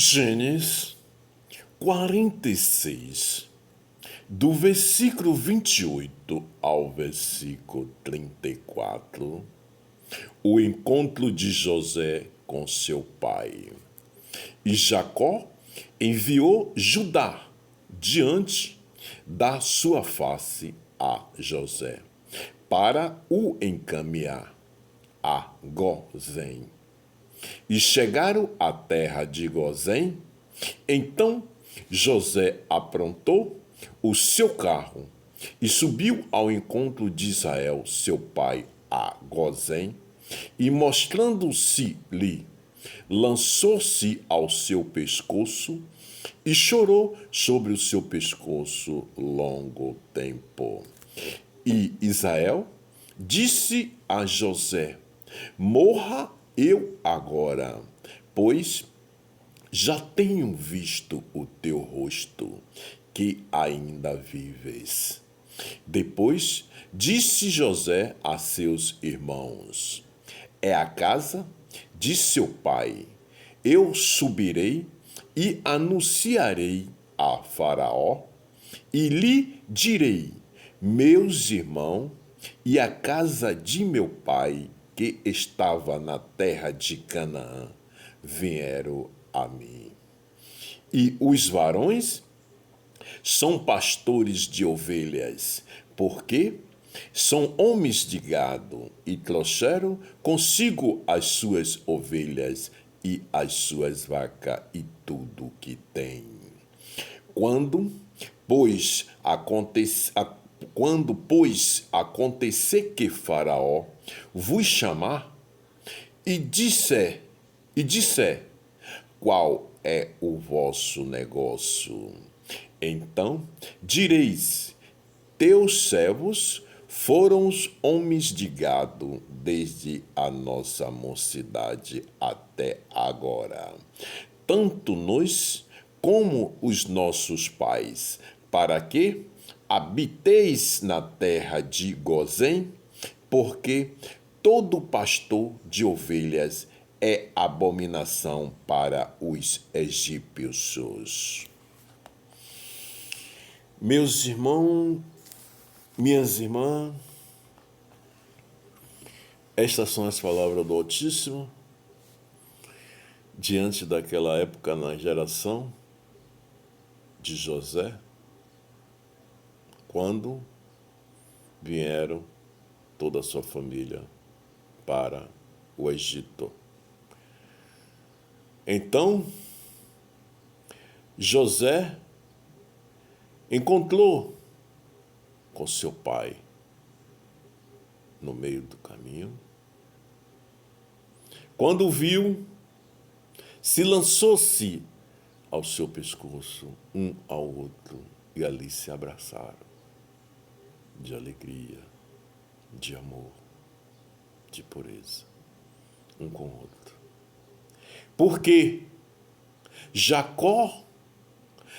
Gênesis 46, do versículo 28 ao versículo 34, o encontro de José com seu pai. E Jacó enviou Judá diante da sua face a José, para o encaminhar a Gozém. E chegaram à terra de Gozém. Então José aprontou o seu carro e subiu ao encontro de Israel, seu pai, a Gozém, e mostrando-se-lhe, lançou-se ao seu pescoço e chorou sobre o seu pescoço longo tempo. E Israel disse a José: morra eu agora, pois já tenho visto o teu rosto, que ainda vives. Depois disse José a seus irmãos: é a casa de seu pai. Eu subirei e anunciarei a Faraó e lhe direi: meus irmãos e a casa de meu pai, que estava na terra de Canaã, vieram a mim. E os varões são pastores de ovelhas, porque são homens de gado, e trouxeram consigo as suas ovelhas e as suas vacas e tudo o que tem. Quando, pois, acontecer que Faraó vos chamar e disser, qual é o vosso negócio? Então direis: teus servos foram os homens de gado desde a nossa mocidade até agora, tanto nós como os nossos pais, para que habiteis na terra de Gozém, porque todo pastor de ovelhas é abominação para os egípcios. Meus irmãos, minhas irmãs, estas são as palavras do Altíssimo diante daquela época na geração de José, quando vieram toda a sua família para o Egito. Então, José encontrou com seu pai no meio do caminho. Quando o viu, se lançou-se ao seu pescoço, um ao outro, e ali se abraçaram, de alegria, de amor, de pureza, um com o outro. Porque Jacó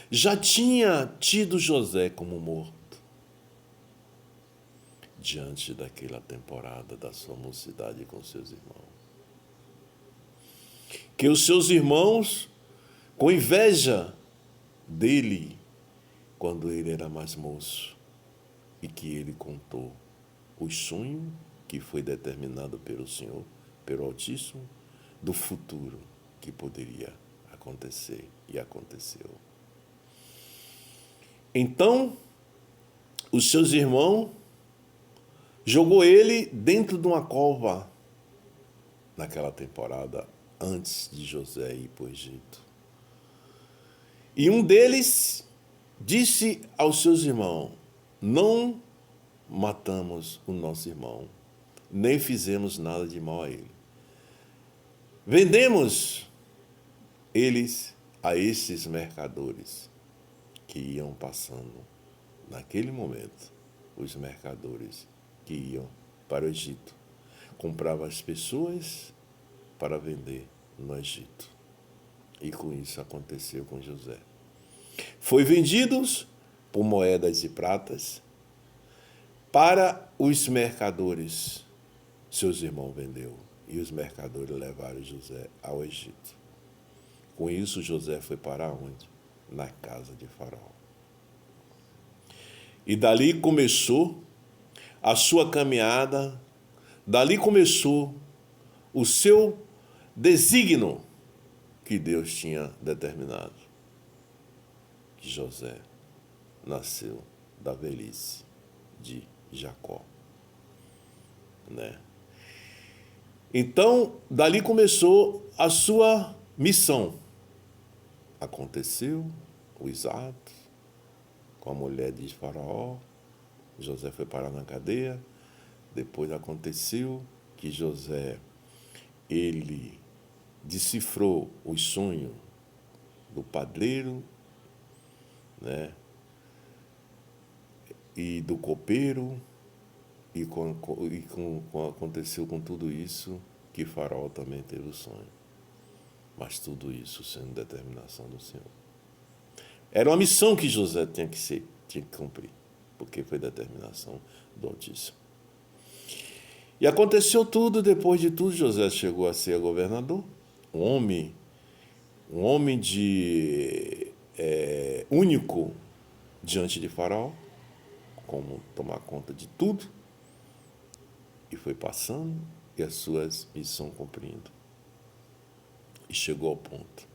já tinha tido José como morto diante daquela temporada da sua mocidade com seus irmãos. Que os seus irmãos, com inveja dele, quando ele era mais moço, e que ele contou o sonho que foi determinado pelo Senhor, pelo Altíssimo, do futuro que poderia acontecer e aconteceu. Então, os seus irmãos jogou ele dentro de uma cova naquela temporada, antes de José ir para o Egito. E um deles disse aos seus irmãos: não matamos o nosso irmão, nem fizemos nada de mal a ele. Vendemos eles a esses mercadores que iam passando naquele momento, os mercadores que iam para o Egito, compravam as pessoas para vender no Egito. E com isso aconteceu com José. Foi vendidos por moedas de pratas para os mercadores. Seus irmãos vendeu e os mercadores levaram José ao Egito. Com isso, José foi para onde? Na casa de Faraó. E dali começou a sua caminhada, dali começou o seu desígnio que Deus tinha determinado. Que José nasceu da velhice de Jacó, né? Então, dali começou a sua missão. Aconteceu os atos com a mulher de Faraó. José foi parar na cadeia. Depois aconteceu que José, ele decifrou os sonhos do padreiro, né? E do copeiro, aconteceu com tudo isso que Faraó também teve o sonho. Mas tudo isso sendo determinação do Senhor. Era uma missão que José tinha que cumprir, porque foi determinação do Altíssimo. E aconteceu tudo, depois de tudo, José chegou a ser governador, um homem único diante de Faraó, como tomar conta de tudo, e foi passando, e as suas missões cumprindo. E chegou ao ponto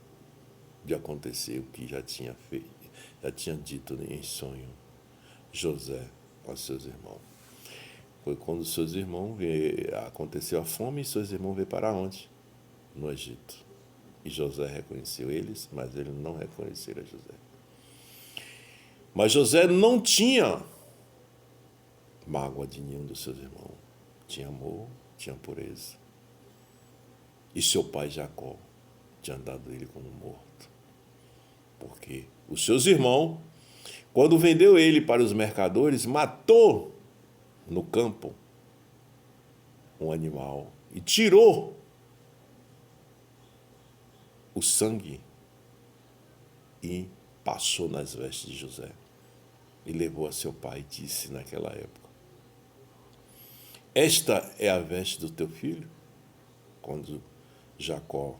de acontecer o que já tinha dito em sonho José aos seus irmãos. Foi quando seus irmãos aconteceu a fome, e seus irmãos veio para onde? No Egito. E José reconheceu eles, mas eles não reconheceram José. Mas José não tinha mágoa de nenhum dos seus irmãos. Tinha amor, tinha pureza. E seu pai Jacó tinha dado ele como morto. Porque os seus irmãos, quando vendeu ele para os mercadores, matou no campo um animal e tirou o sangue e passou nas vestes de José. E levou a seu pai e disse naquela época: esta é a veste do teu filho? Quando Jacó,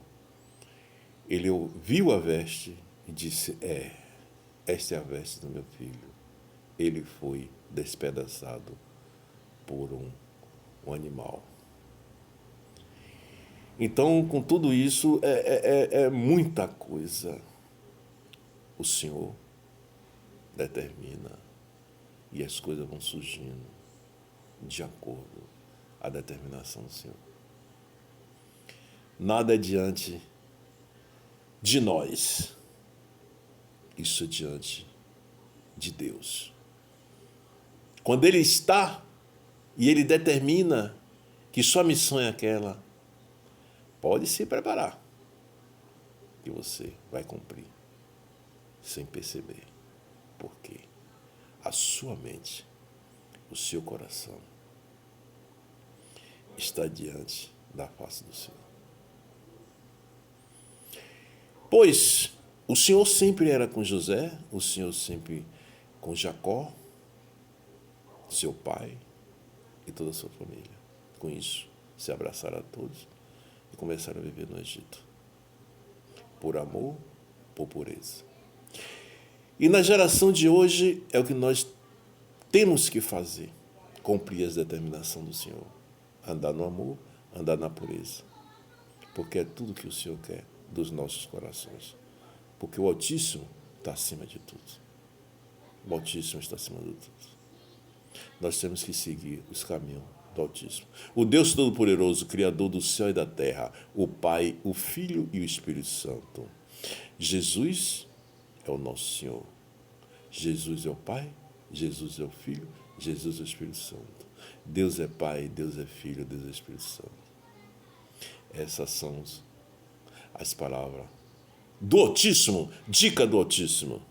ele viu a veste e disse: esta é a veste do meu filho. Ele foi despedaçado por um animal. Então, com tudo isso, é muita coisa. O Senhor determina e as coisas vão surgindo de acordo à determinação do Senhor. Nada é diante de nós. Isso é diante de Deus. Quando Ele está e Ele determina que sua missão é aquela, pode se preparar, que você vai cumprir sem perceber. Porque a sua mente, o seu coração está diante da face do Senhor. Pois o Senhor sempre era com José, o Senhor sempre com Jacó, seu pai e toda a sua família. Com isso, se abraçaram a todos e começaram a viver no Egito. Por amor, por pureza. E na geração de hoje é o que nós temos que fazer. Cumprir as determinações do Senhor. Andar no amor, andar na pureza. Porque é tudo que o Senhor quer dos nossos corações. Porque o Altíssimo está acima de tudo. O Altíssimo está acima de tudo. Nós temos que seguir os caminhos do Altíssimo. O Deus Todo-Poderoso, Criador do céu e da terra, o Pai, o Filho e o Espírito Santo. Jesus é o nosso Senhor. Jesus é o Pai, Jesus é o Filho, Jesus é o Espírito Santo. Deus é Pai, Deus é Filho, Deus é Espírito Santo. Essas são as palavras do Altíssimo, dica do Altíssimo.